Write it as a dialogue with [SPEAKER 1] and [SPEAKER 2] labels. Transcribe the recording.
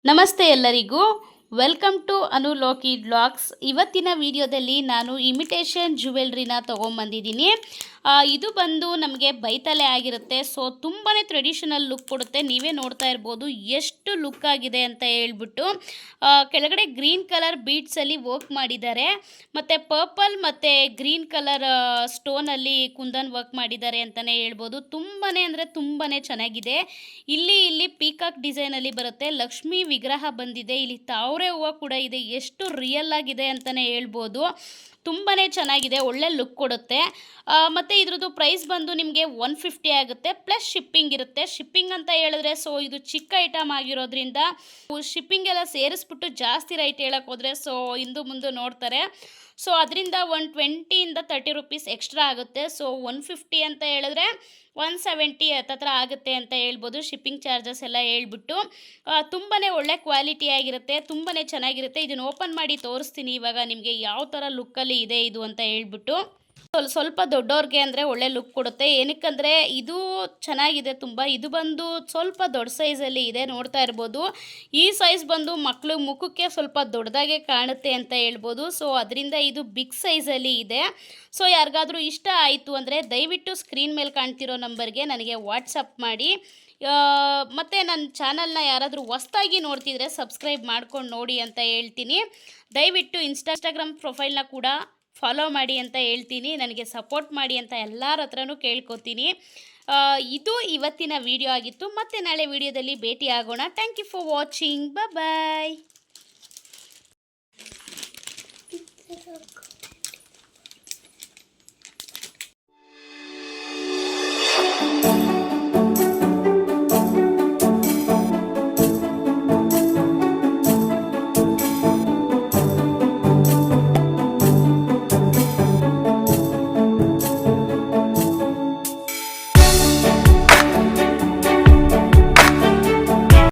[SPEAKER 1] ನಮಸ್ತೆ ಎಲ್ಲರಿಗೂ, welcome to Anu Loki blogs. ಇವತ್ತಿನ ವಿಡಿಯೋದಲ್ಲಿ ನಾನು ಇಮಿಟೇಷನ್ ಜ್ಯುವೆಲ್ರಿನ ತೊಗೊಂಬಂದಿದ್ದೀನಿ. ಇದು ಬಂದು ನಮಗೆ ಬೈತಲೆ ಆಗಿರುತ್ತೆ. ಸೊ ತುಂಬಾ ಟ್ರೆಡಿಷನಲ್ ಲುಕ್ ಕೊಡುತ್ತೆ. ನೀವೇ ನೋಡ್ತಾ ಇರ್ಬೋದು ಎಷ್ಟು ಲುಕ್ ಆಗಿದೆ ಅಂತ ಹೇಳ್ಬಿಟ್ಟು. ಕೆಳಗಡೆ ಗ್ರೀನ್ ಕಲರ್ ಬೀಡ್ಸಲ್ಲಿ ವರ್ಕ್ ಮಾಡಿದ್ದಾರೆ, ಮತ್ತು ಪರ್ಪಲ್ ಮತ್ತು ಗ್ರೀನ್ ಕಲರ್ ಸ್ಟೋನಲ್ಲಿ ಕುಂದನ್ ವರ್ಕ್ ಮಾಡಿದ್ದಾರೆ ಅಂತಲೇ ಹೇಳ್ಬೋದು. ತುಂಬಾ ಅಂದರೆ ತುಂಬಾ ಚೆನ್ನಾಗಿದೆ. ಇಲ್ಲಿ ಪೀಕಾಕ್ ಡಿಸೈನಲ್ಲಿ ಬರುತ್ತೆ. ಲಕ್ಷ್ಮಿ ವಿಗ್ರಹ ಬಂದಿದೆ. ಇಲ್ಲಿ ತಾವರೆ ಹೂವು ಕೂಡ ಇದೆ. ಎಷ್ಟು ರಿಯಲ್ ಆಗಿದೆ ಅಂತಲೇ ಹೇಳ್ಬೋದು. ತುಂಬಾ ಚೆನ್ನಾಗಿದೆ, ಒಳ್ಳೆ ಲುಕ್ ಕೊಡುತ್ತೆ. ಮತ್ತು ಇದ್ರದ್ದು ಪ್ರೈಸ್ ಬಂದು ನಿಮಗೆ 150 ಆಗುತ್ತೆ, ಪ್ಲಸ್ ಶಿಪ್ಪಿಂಗ್ ಇರುತ್ತೆ. ಶಿಪ್ಪಿಂಗ್ ಅಂತ ಹೇಳಿದ್ರೆ ಸೊ ಇದು ಚಿಕ್ಕ ಐಟಮ್ ಆಗಿರೋದ್ರಿಂದ ಶಿಪ್ಪಿಂಗ್ ಎಲ್ಲ ಸೇರಿಸ್ಬಿಟ್ಟು ಜಾಸ್ತಿ ರೈಟ್ ಹೇಳಕ್ಕೆ ಹೋದರೆ ಸೊ ಹಿಂದು ಮುಂದೆ ನೋಡ್ತಾರೆ. ಸೊ ಅದರಿಂದ 120 to 30 ರೂಪೀಸ್ ಎಕ್ಸ್ಟ್ರಾ ಆಗುತ್ತೆ. ಸೊ 150 ಅಂತ ಹೇಳಿದ್ರೆ 170 ಹತ್ತತ್ರ ಆಗುತ್ತೆ ಅಂತ ಹೇಳ್ಬೋದು, ಶಿಪ್ಪಿಂಗ್ ಚಾರ್ಜಸ್ ಎಲ್ಲ ಹೇಳ್ಬಿಟ್ಟು. ತುಂಬಾ ಒಳ್ಳೆ ಕ್ವಾಲಿಟಿ ಆಗಿರುತ್ತೆ, ತುಂಬಾ ಚೆನ್ನಾಗಿರುತ್ತೆ. ಇದನ್ನು ಓಪನ್ ಮಾಡಿ ತೋರಿಸ್ತೀನಿ ಇವಾಗ ನಿಮಗೆ ಯಾವ ಥರ ಲುಕ್ಕಲ್ಲಿ ಇದೆ ಇದು ಅಂತ ಹೇಳ್ಬಿಟ್ಟು. ಸ್ವಲ್ಪ ದೊಡ್ಡವ್ರಿಗೆ ಅಂದರೆ ಒಳ್ಳೆ ಲುಕ್ ಕೊಡುತ್ತೆ. ಏನಕ್ಕಂದರೆ ಇದು ಚೆನ್ನಾಗಿದೆ ತುಂಬ. ಇದು ಬಂದು ಸ್ವಲ್ಪ ದೊಡ್ಡ ಸೈಜಲ್ಲಿ ಇದೆ, ನೋಡ್ತಾ ಇರ್ಬೋದು. ಈ ಸೈಜ್ ಬಂದು ಮಕ್ಕಳು ಮುಖಕ್ಕೆ ಸ್ವಲ್ಪ ದೊಡ್ಡದಾಗೆ ಕಾಣುತ್ತೆ ಅಂತ ಹೇಳ್ಬೋದು. ಸೊ ಅದರಿಂದ ಇದು ಬಿಗ್ ಸೈಜಲ್ಲಿ ಇದೆ. ಸೊ ಯಾರಿಗಾದರೂ ಇಷ್ಟ ಆಯಿತು ಅಂದರೆ ದಯವಿಟ್ಟು ಸ್ಕ್ರೀನ್ ಮೇಲೆ ಕಾಣ್ತಿರೋ ನಂಬರ್ಗೆ ನನಗೆ ವಾಟ್ಸಪ್ ಮಾಡಿ. ಮತ್ತು ನನ್ನ ಚಾನಲ್ನ ಯಾರಾದರೂ ಹೊಸ್ದಾಗಿ ನೋಡ್ತಿದ್ರೆ ಸಬ್ಸ್ಕ್ರೈಬ್ ಮಾಡ್ಕೊಂಡು ನೋಡಿ ಅಂತ ಹೇಳ್ತೀನಿ. ದಯವಿಟ್ಟು ಇನ್ಸ್ಟಾಗ್ರಾಮ್ ಪ್ರೊಫೈಲ್ನ ಕೂಡ ಫಾಲೋ ಮಾಡಿ ಅಂತ ಹೇಳ್ತೀನಿ. ನನಗೆ ಸಪೋರ್ಟ್ ಮಾಡಿ ಅಂತ ಎಲ್ಲರ ಹತ್ರನೂ ಕೇಳ್ಕೊತೀನಿ. ಇದು ಇವತ್ತಿನ ವಿಡಿಯೋ ಆಗಿತ್ತು. ಮತ್ತೆ ನಾಳೆ ವಿಡಿಯೋದಲ್ಲಿ ಭೇಟಿ ಆಗೋಣ. Thank you for watching. Bye.